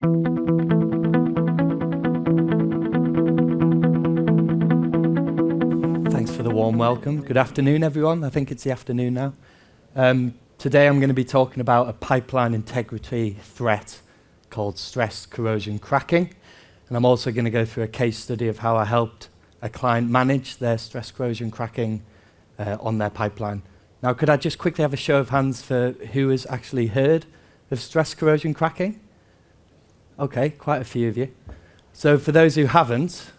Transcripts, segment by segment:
Thanks for the warm welcome. Good afternoon, everyone. I think it's the afternoon now. Today I'm going to be talking about a pipeline integrity threat called stress corrosion cracking. And I'm also going to go through a case study of how I helped a client manage their stress corrosion cracking on their pipeline. Now, could I just quickly have a show of hands for who has actually heard of stress corrosion cracking? Okay, quite a few of you. So for those who haven't,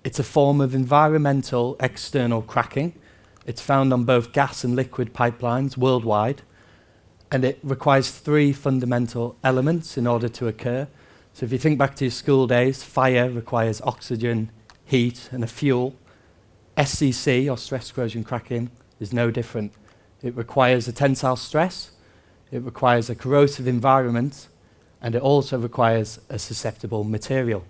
it's a form of environmental external cracking. It's found on both gas and liquid pipelines worldwide, and it requires three fundamental elements in order to occur. So if you think back to your school days, fire requires oxygen, heat, and a fuel. SCC, or stress corrosion cracking, is no different. It requires a tensile stress, it requires a corrosive environment, and it also requires a susceptible material.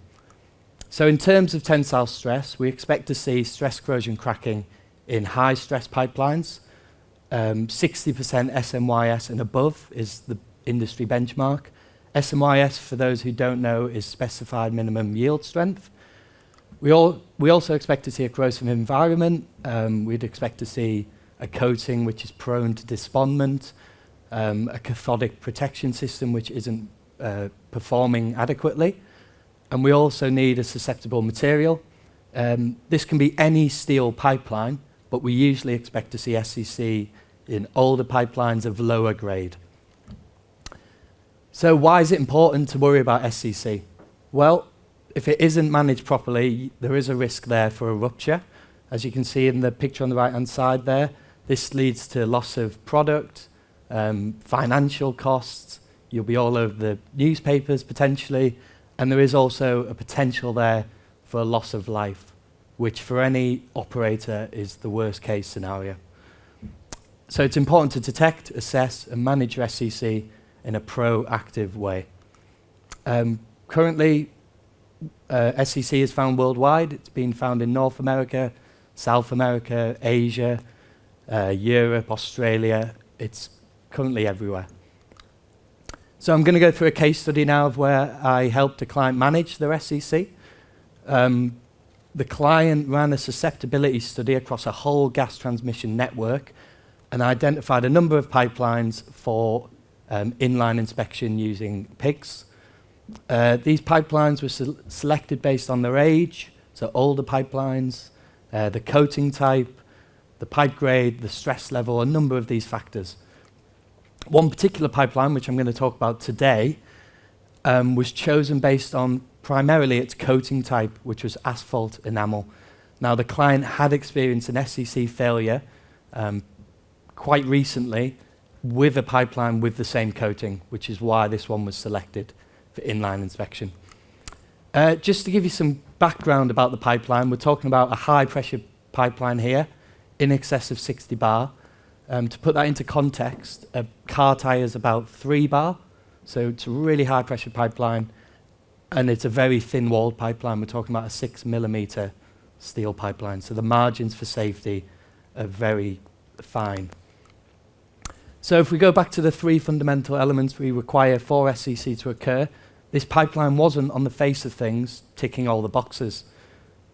So in terms of tensile stress, we expect to see stress corrosion cracking in high stress pipelines. 60% SMYS and above is the industry benchmark. SMYS, for those who don't know, is specified minimum yield strength. We also expect to see a corrosive environment. We'd expect to see a coating which is prone to despondment, a cathodic protection system which isn't performing adequately. And we also need a susceptible material. This can be any steel pipeline, but we usually expect to see SCC in older pipelines of lower grade. So why is it important to worry about SCC? Well, if it isn't managed properly, there is a risk there for a rupture. As you can see in the picture on the right-hand side there, this leads to loss of product, financial costs. You'll be all over the newspapers potentially, and there is also a potential there for a loss of life, which for any operator is the worst case scenario. So it's important to detect, assess, and manage your SCC in a proactive way. Currently, SCC is found worldwide. It's been found in North America, South America, Asia, Europe, Australia. It's currently everywhere. So I'm going to go through a case study now of where I helped a client manage their SCC. The client ran a susceptibility study across a whole gas transmission network and identified a number of pipelines for inline inspection using pigs. These pipelines were selected based on their age, so older pipelines, the coating type, the pipe grade, the stress level, a number of these factors. One particular pipeline, which I'm going to talk about today, was chosen based on primarily its coating type, which was asphalt enamel. Now, the client had experienced an SCC failure quite recently with a pipeline with the same coating, which is why this one was selected for inline inspection. Just to give you some background about the pipeline, we're talking about a high-pressure pipeline here, in excess of 60 bar. To put that into context, a car tyre is about 3 bar, so it's a really high-pressure pipeline, and it's a very thin-walled pipeline. We're talking about a 6mm steel pipeline, so the margins for safety are very fine. So if we go back to the three fundamental elements we require for SCC to occur, this pipeline wasn't, on the face of things, ticking all the boxes.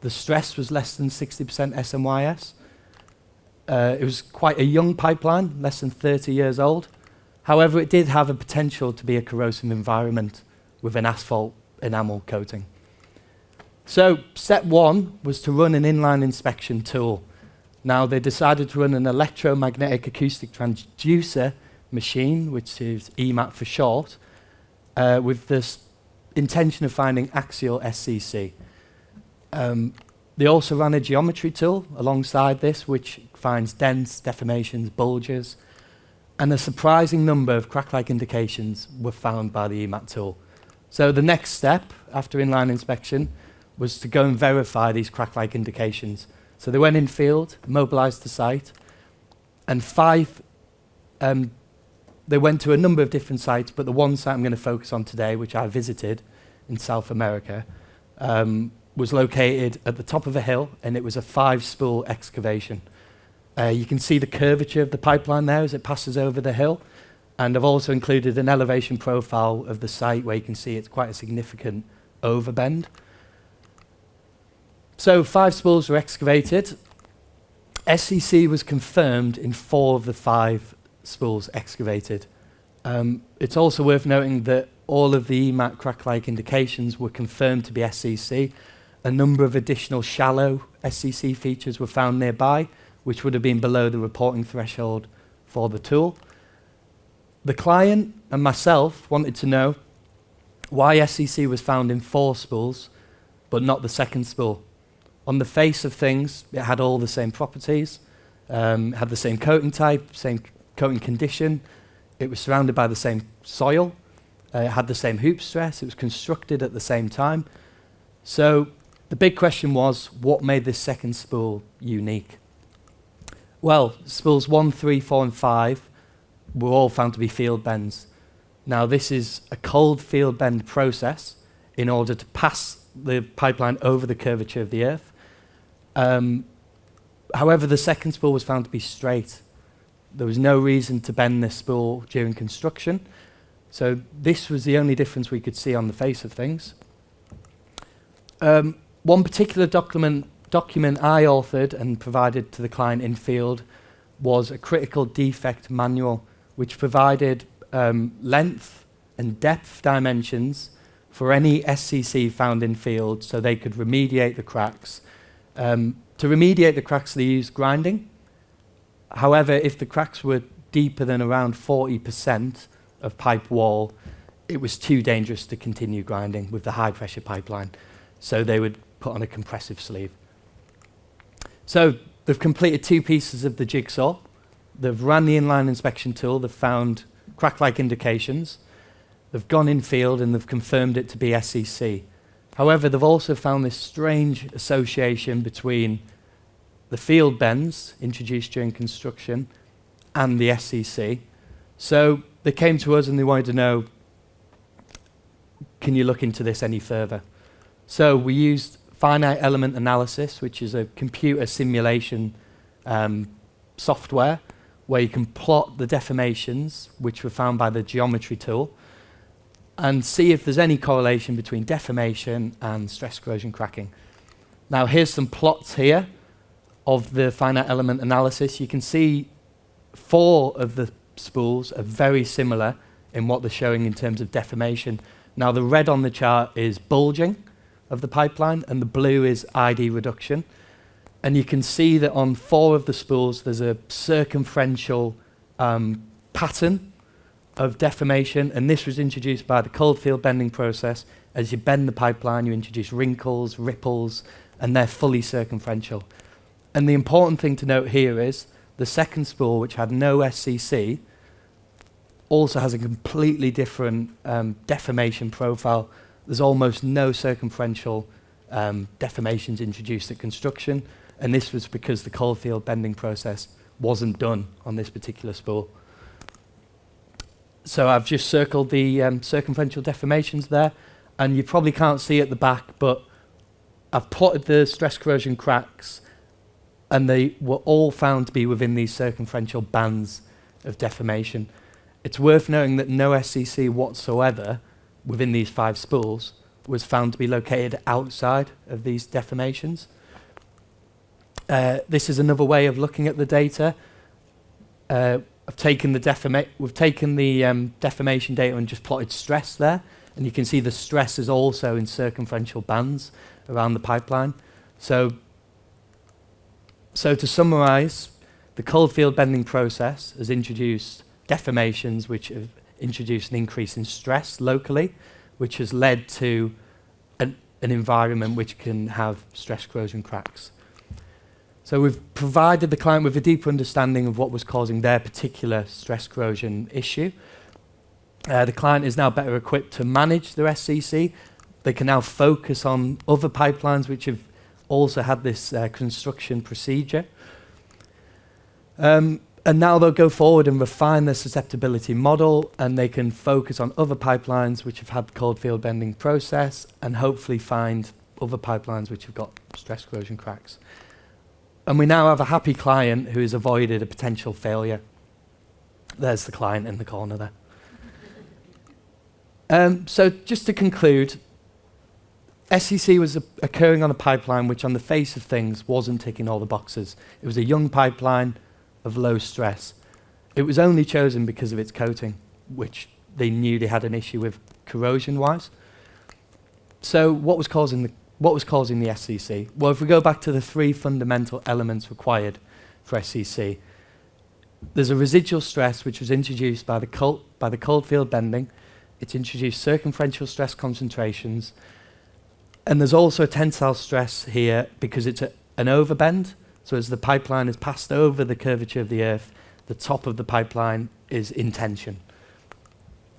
The stress was less than 60% SMYS. It was quite a young pipeline, less than 30 years old. However, it did have a potential to be a corrosive environment with an asphalt enamel coating. So step one was to run an inline inspection tool. Now, they decided to run an electromagnetic acoustic transducer machine, which is EMAT for short, with this intention of finding axial SCC. They also ran a geometry tool alongside this, which finds dents, deformations, bulges, and a surprising number of crack-like indications were found by the EMAT tool. So the next step after inline inspection was to go and verify these crack-like indications. So they went in field, mobilized the site, and they went to a number of different sites, but the one site I'm going to focus on today, which I visited in South America, was located at the top of a hill, and it was a 5-spool excavation. You can see the curvature of the pipeline there as it passes over the hill, And I've also included an elevation profile of the site where you can see it's quite a significant overbend. So 5 spools were excavated. SCC was confirmed in 4 of the 5 spools excavated. It's also worth noting that all of the EMAT crack-like indications were confirmed to be SCC. A number of additional shallow SCC features were found nearby, which would have been below the reporting threshold for the tool. The client and myself wanted to know why SCC was found in 4 spools, but not the second spool. On the face of things, it had all the same properties, had the same coating type, same coating condition. It was surrounded by the same soil. It had the same hoop stress. It was constructed at the same time. So the big question was, what made this second spool unique? Well, spools 1, 3, 4, and 5 were all found to be field bends. Now, this is a cold field bend process in order to pass the pipeline over the curvature of the earth. However, the second spool was found to be straight. There was no reason to bend this spool during construction. So this was the only difference we could see on the face of things. One particular document I authored and provided to the client in field was a critical defect manual, which provided length and depth dimensions for any SCC found in field so they could remediate the cracks. To remediate the cracks, they used grinding. However, if the cracks were deeper than around 40% of pipe wall, it was too dangerous to continue grinding with the high pressure pipeline. So they would put on a compressive sleeve. So they've completed 2 pieces of the jigsaw. They've run the inline inspection tool. They've found crack-like indications. They've gone in field and they've confirmed it to be SCC. However, they've also found this strange association between the field bends introduced during construction and the SCC. So they came to us and they wanted to know, can you look into this any further? So we used finite element analysis, which is a computer simulation software where you can plot the deformations which were found by the geometry tool and see if there's any correlation between deformation and stress corrosion cracking. Now here's some plots here of the finite element analysis. You can see 4 of the spools are very similar in what they're showing in terms of deformation. Now the red on the chart is bulging of the pipeline and the blue is ID reduction. And you can see that on 4 of the spools there's a circumferential pattern of deformation, and this was introduced by the cold field bending process. As you bend the pipeline, you introduce wrinkles, ripples, and they're fully circumferential. And the important thing to note here is the second spool, which had no SCC, also has a completely different deformation profile. There's almost no circumferential deformations introduced at construction, and this was because the cold field bending process wasn't done on this particular spool. So I've just circled the circumferential deformations there, and you probably can't see at the back, but I've plotted the stress corrosion cracks, and they were all found to be within these circumferential bands of deformation. It's worth noting that no SCC whatsoever within these 5 spools was found to be located outside of these deformations. This is another way of looking at the data. We've taken the deformation data and just plotted stress there, and you can see the stress is also in circumferential bands around the pipeline. So to summarize, the cold field bending process has introduced deformations which have introduced an increase in stress locally, which has led to an environment which can have stress corrosion cracks. So we've provided the client with a deeper understanding of what was causing their particular stress corrosion issue. The client is now better equipped to manage their SCC. They can now focus on other pipelines which have also had this construction procedure. And now they'll go forward and refine their susceptibility model, and they can focus on other pipelines which have had the cold field bending process and hopefully find other pipelines which have got stress corrosion cracks. And we now have a happy client who has avoided a potential failure. There's the client in the corner there. So just to conclude, SEC was occurring on a pipeline which on the face of things wasn't ticking all the boxes. It was a young pipeline of low stress. It was only chosen because of its coating, which they knew they had an issue with corrosion-wise. So what was causing the SEC? Well, if we go back to the 3 fundamental elements required for SEC, there's a residual stress which was introduced by the cold field bending. It's introduced circumferential stress concentrations, and there's also a tensile stress here because it's an overbend. So as the pipeline is passed over the curvature of the earth, the top of the pipeline is in tension.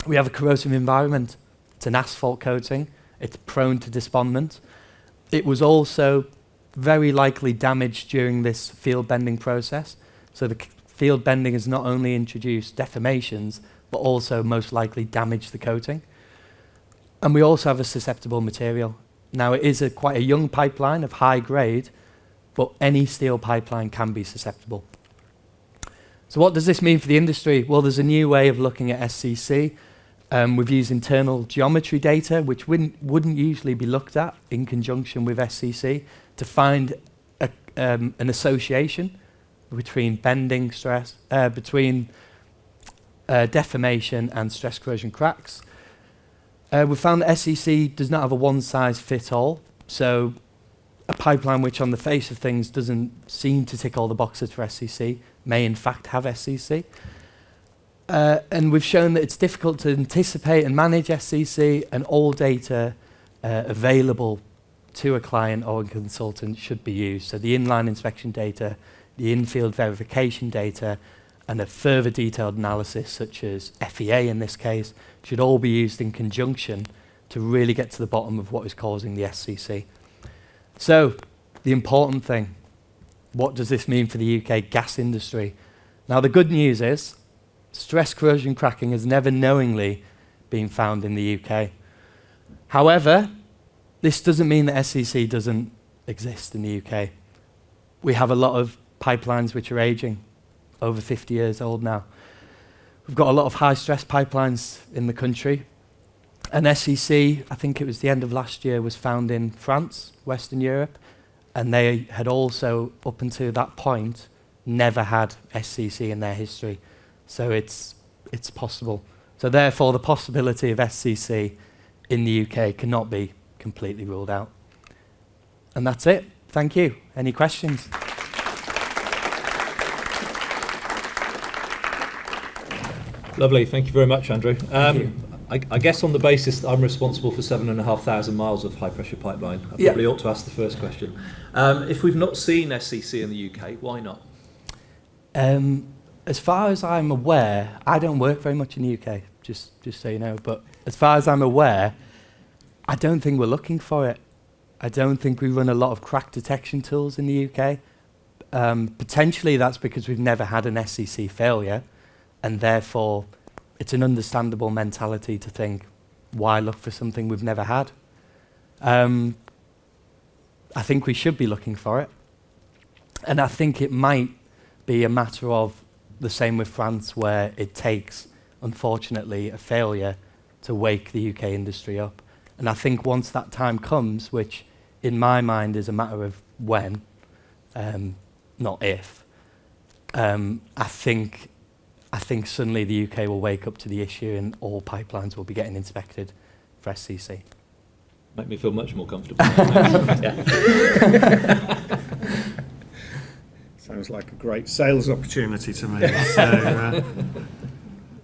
We have a corrosive environment. It's an asphalt coating. It's prone to despondent. It was also very likely damaged during this field bending process. So the field bending has not only introduced deformations, but also most likely damaged the coating. And we also have a susceptible material. Now it is quite a young pipeline of high grade, but any steel pipeline can be susceptible. So what does this mean for the industry? Well, there's a new way of looking at SCC. We've used internal geometry data, which wouldn't usually be looked at in conjunction with SCC, to find an association between bending stress, between deformation and stress corrosion cracks. We found that SCC does not have a one-size-fits-all, so a pipeline which on the face of things doesn't seem to tick all the boxes for SCC may in fact have SCC. And we've shown that it's difficult to anticipate and manage SCC, and all data available to a client or a consultant should be used. So the inline inspection data, the in-field verification data, and a further detailed analysis such as FEA in this case should all be used in conjunction to really get to the bottom of what is causing the SCC. So the important thing, what does this mean for the UK gas industry? Now the good news is stress corrosion cracking has never knowingly been found in the UK. However, this doesn't mean that SCC doesn't exist in the UK. We have a lot of pipelines which are aging, over 50 years old now. We've got a lot of high stress pipelines in the country. And SCC, I think it was the end of last year, was found in France, Western Europe, and they had also, up until that point, never had SCC in their history. So it's possible. So therefore, the possibility of SCC in the UK cannot be completely ruled out. And that's it. Thank you. Any questions? Lovely. Thank you very much, Andrew. Thank you. I guess on the basis that I'm responsible for 7,500 miles of high-pressure pipeline, I probably ought to ask the first question. If we've not seen SCC in the UK, why not? As far as I'm aware, I don't work very much in the UK, just so you know, but as far as I'm aware, I don't think we're looking for it. I don't think we run a lot of crack detection tools in the UK. Potentially that's because we've never had an SCC failure, and therefore it's an understandable mentality to think, why look for something we've never had? I think we should be looking for it. And I think it might be a matter of the same with France, where it takes, unfortunately, a failure to wake the UK industry up. And I think once that time comes, which in my mind is a matter of when, not if, I think suddenly the UK will wake up to the issue and all pipelines will be getting inspected for SCC. Make me feel much more comfortable. Sounds like a great sales opportunity to me.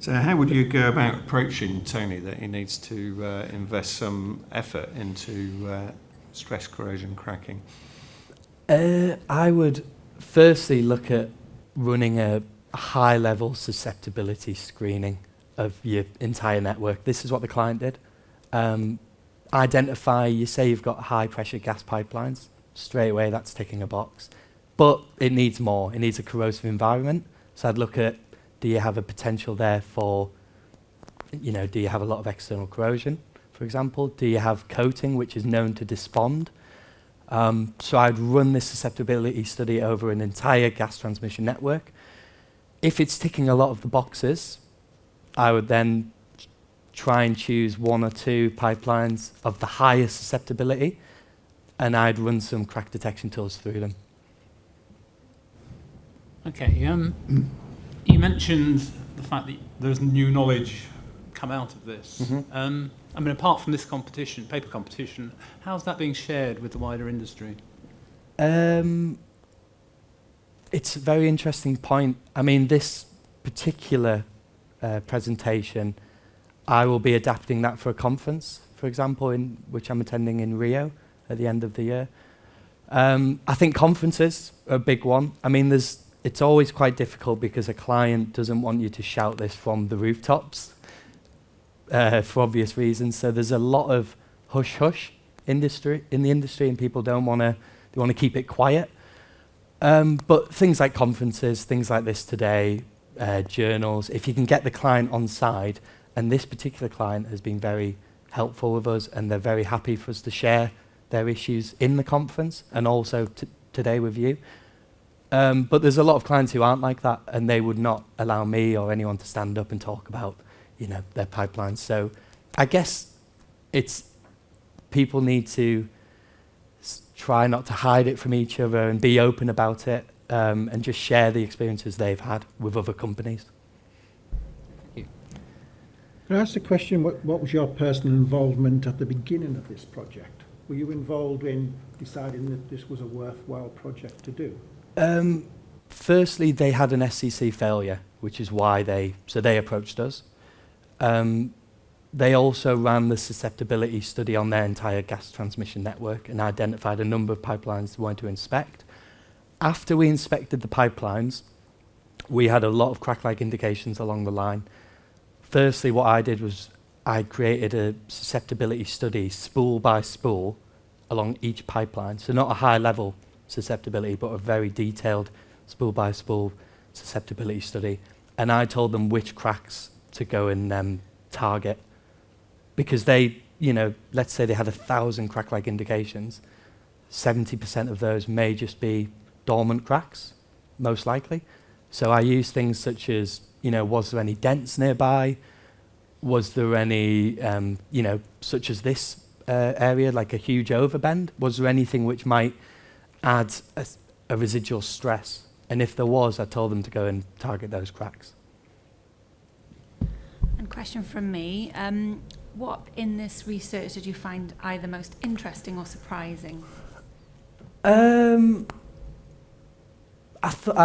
So how would you go about approaching Tony that he needs to invest some effort into stress corrosion cracking? I would firstly look at running a high-level susceptibility screening of your entire network. This is what the client did. Identify, you say you've got high-pressure gas pipelines. Straight away, that's ticking a box. But it needs more. It needs a corrosive environment. So I'd look at, do you have a potential there for, do you have a lot of external corrosion, for example? Do you have coating, which is known to despond? So I'd run this susceptibility study over an entire gas transmission network. If it's ticking a lot of the boxes, I would then try and choose 1 or 2 pipelines of the highest susceptibility, and I'd run some crack detection tools through them. Okay, you mentioned the fact that there's new knowledge come out of this. Mm-hmm. I mean, apart from this competition, paper competition, how's that being shared with the wider industry? It's a very interesting point. I mean, this particular presentation, I will be adapting that for a conference, for example, in which I'm attending in Rio at the end of the year. I think conferences are a big one. I mean, it's always quite difficult because a client doesn't want you to shout this from the rooftops for obvious reasons. So there's a lot of hush-hush in the industry, and people they want to keep it quiet. But things like conferences, things like this today, journals, if you can get the client on side, and this particular client has been very helpful with us, and they're very happy for us to share their issues in the conference and also today with you. But there's a lot of clients who aren't like that, and they would not allow me or anyone to stand up and talk about, their pipelines. So I guess it's people need to try not to hide it from each other and be open about it, and just share the experiences they've had with other companies. Can I ask the question, what was your personal involvement at the beginning of this project? Were you involved in deciding that this was a worthwhile project to do? Firstly, they had an SCC failure, which is why they approached us. They also ran the susceptibility study on their entire gas transmission network and identified a number of pipelines they wanted to inspect. After we inspected the pipelines, we had a lot of crack-like indications along the line. Firstly, what I did was I created a susceptibility study, spool by spool, along each pipeline. So not a high-level susceptibility, but a very detailed spool by spool susceptibility study. And I told them which cracks to go and target. Because they, let's say they had 1,000 crack-like indications, 70% of those may just be dormant cracks, most likely. So I used things such as, was there any dents nearby? Was there any, such as this area, like a huge overbend? Was there anything which might add a residual stress? And if there was, I told them to go and target those cracks. And question from me. What in this research did you find either most interesting or surprising? I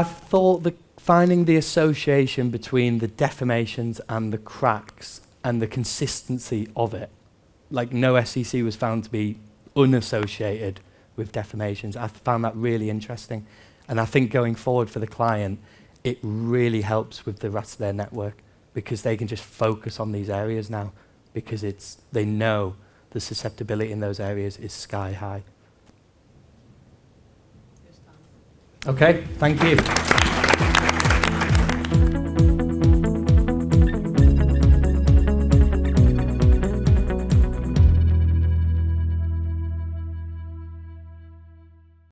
thought finding the association between the deformations and the cracks and the consistency of it, like no SCC was found to be unassociated with deformations. I found that really interesting. And I think going forward for the client, it really helps with the rest of their network because they can just focus on these areas now because they know the susceptibility in those areas is sky high. Okay, thank you.